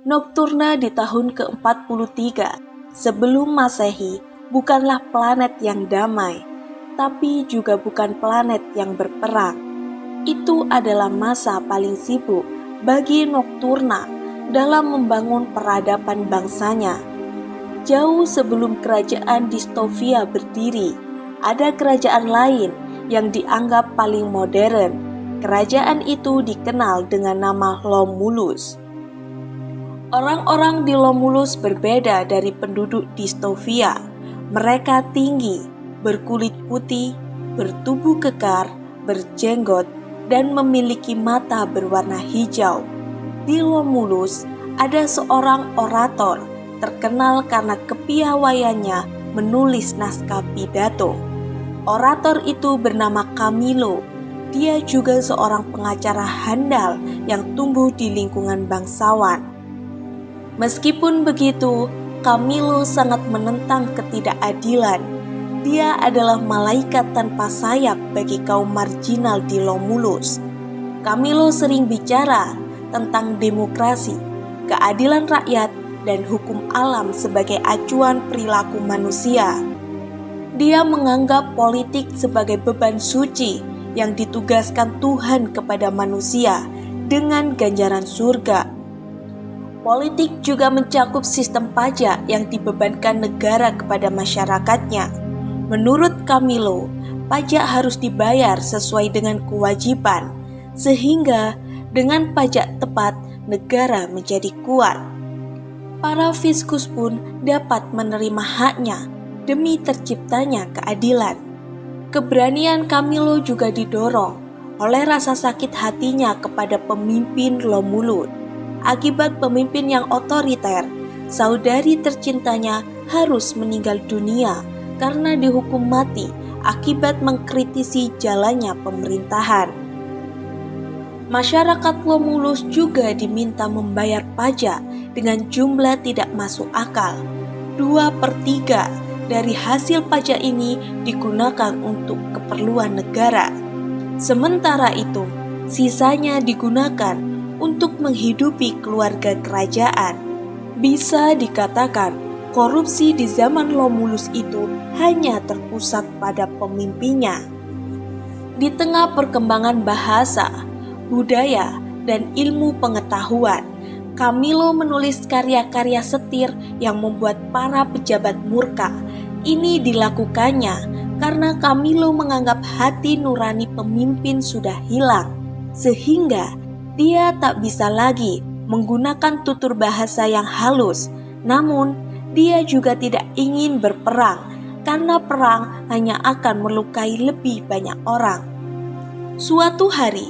Nocturna di tahun ke-43 sebelum Masehi bukanlah planet yang damai, tapi juga bukan planet yang berperang. Itu adalah masa paling sibuk bagi Nocturna dalam membangun peradaban bangsanya. Jauh sebelum kerajaan Dystopia berdiri, ada kerajaan lain yang dianggap paling modern. Kerajaan itu dikenal dengan nama Lomulus. Orang-orang di Lomulus berbeda dari penduduk Dystopia. Mereka tinggi, berkulit putih, bertubuh kekar, berjenggot, dan memiliki mata berwarna hijau. Di Lomulus ada seorang orator terkenal karena kepiawaiannya menulis naskah pidato. Orator itu bernama Camillo. Dia juga seorang pengacara handal yang tumbuh di lingkungan bangsawan. Meskipun begitu, Camillo sangat menentang ketidakadilan. Dia adalah malaikat tanpa sayap bagi kaum marginal di Lomulus. Camillo sering bicara tentang demokrasi, keadilan rakyat, dan hukum alam sebagai acuan perilaku manusia. Dia menganggap politik sebagai beban suci yang ditugaskan Tuhan kepada manusia dengan ganjaran surga. Politik juga mencakup sistem pajak yang dibebankan negara kepada masyarakatnya. Menurut Camillo, pajak harus dibayar sesuai dengan kewajiban, sehingga dengan pajak tepat negara menjadi kuat. Para fiskus pun dapat menerima haknya demi terciptanya keadilan. Keberanian Camillo juga didorong oleh rasa sakit hatinya kepada pemimpin Lomulus. Akibat pemimpin yang otoriter, saudari tercintanya harus meninggal dunia karena dihukum mati akibat mengkritisi jalannya pemerintahan. Masyarakat Lomulus juga diminta membayar pajak dengan jumlah tidak masuk akal. 2/3 dari hasil pajak ini digunakan untuk keperluan negara. Sementara itu, sisanya digunakan untuk menghidupi keluarga kerajaan. Bisa dikatakan, korupsi di zaman Lomulus itu hanya terpusat pada pemimpinnya. Di tengah perkembangan bahasa, budaya, dan ilmu pengetahuan, Camillo menulis karya-karya setir yang membuat para pejabat murka. Ini dilakukannya karena Camillo menganggap hati nurani pemimpin sudah hilang, sehingga dia tak bisa lagi menggunakan tutur bahasa yang halus. Namun, dia juga tidak ingin berperang, karena perang hanya akan melukai lebih banyak orang. Suatu hari,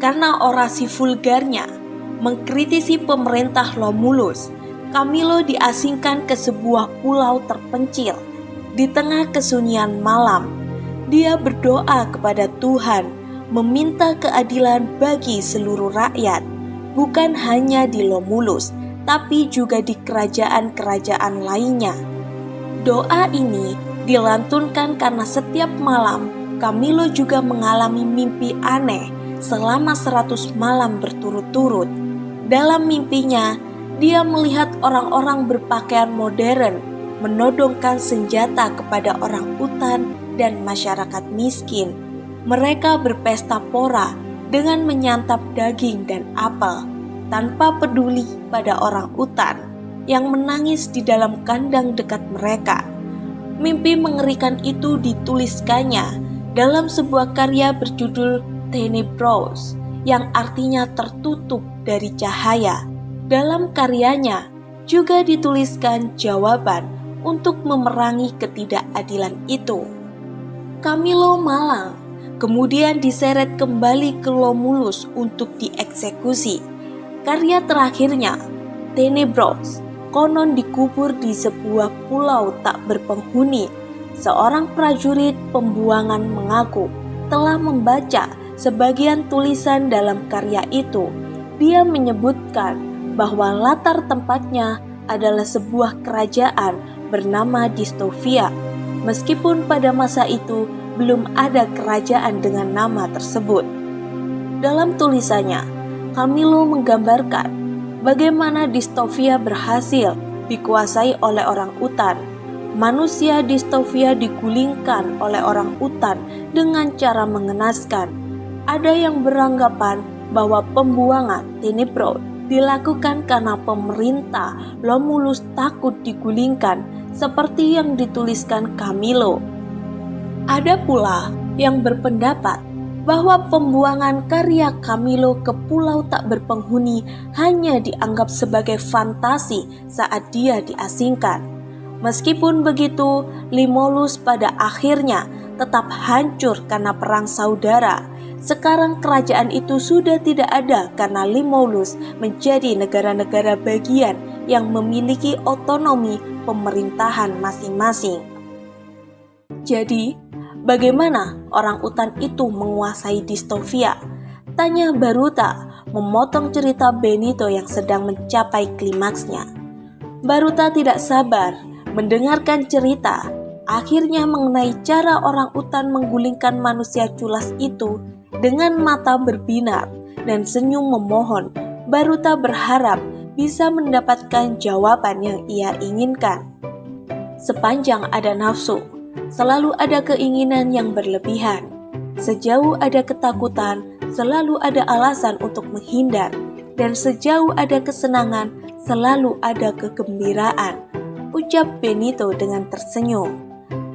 karena orasi vulgarnya mengkritisi pemerintah Lomulus, Camillo diasingkan ke sebuah pulau terpencil. Di tengah kesunyian malam, dia berdoa kepada Tuhan, meminta keadilan bagi seluruh rakyat, bukan hanya di Lomulus, tapi juga di kerajaan-kerajaan lainnya. Doa ini dilantunkan karena setiap malam Camillo juga mengalami mimpi aneh selama 100 malam berturut-turut. Dalam mimpinya, dia melihat orang-orang berpakaian modern menodongkan senjata kepada orang utan dan masyarakat miskin. Mereka berpesta pora dengan menyantap daging dan apel, tanpa peduli pada orang utan yang menangis di dalam kandang dekat mereka. Mimpi mengerikan itu dituliskannya dalam sebuah karya berjudul Tenebros, yang artinya tertutup dari cahaya. Dalam karyanya juga dituliskan jawaban untuk memerangi ketidakadilan itu. Camillo malang, kemudian diseret kembali ke Lomulus untuk dieksekusi. Karya terakhirnya, Tenebros, konon dikubur di sebuah pulau tak berpenghuni. Seorang prajurit pembuangan mengaku telah membaca sebagian tulisan dalam karya itu. Dia menyebutkan bahwa latar tempatnya adalah sebuah kerajaan bernama Dystopia, meskipun pada masa itu belum ada kerajaan dengan nama tersebut. Dalam tulisannya, Camillo menggambarkan bagaimana distofia berhasil dikuasai oleh orang utan. Manusia distofia digulingkan oleh orang utan dengan cara mengenaskan. Ada yang beranggapan bahwa pembuangan Tenebrae dilakukan karena pemerintah Romulus takut digulingkan, seperti yang dituliskan Camilo. Ada pula yang berpendapat bahwa pembuangan karya Camilo ke pulau tak berpenghuni hanya dianggap sebagai fantasi saat dia diasingkan. Meskipun begitu, Limolus pada akhirnya tetap hancur karena perang saudara. Sekarang kerajaan itu sudah tidak ada karena Limolus menjadi negara-negara bagian yang memiliki otonomi pemerintahan masing-masing. Jadi, bagaimana orang utan itu menguasai distofia? Tanya Baruta, memotong cerita Benito yang sedang mencapai klimaksnya. Baruta tidak sabar mendengarkan cerita, akhirnya mengenai cara orang utan menggulingkan manusia culas itu dengan mata berbinar dan senyum memohon. Baruta berharap bisa mendapatkan jawaban yang ia inginkan. Sepanjang ada nafsu, selalu ada keinginan yang berlebihan. Sejauh ada ketakutan, selalu ada alasan untuk menghindar. Dan sejauh ada kesenangan, selalu ada kegembiraan, ucap Benito dengan tersenyum.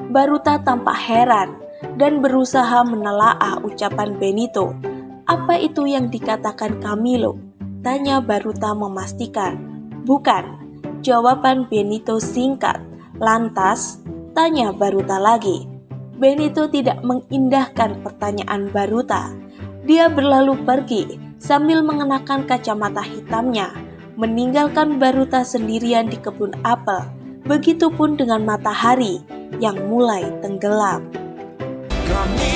Baruta tampak heran dan berusaha menelaah ucapan Benito. Apa itu yang dikatakan Camilo? Tanya Baruta memastikan. Bukan, jawaban Benito singkat. Lantas, tanya Baruta lagi. Benito tidak mengindahkan pertanyaan Baruta. Dia berlalu pergi sambil mengenakan kacamata hitamnya, meninggalkan Baruta sendirian di kebun apel. Begitupun dengan matahari yang mulai tenggelam. Kami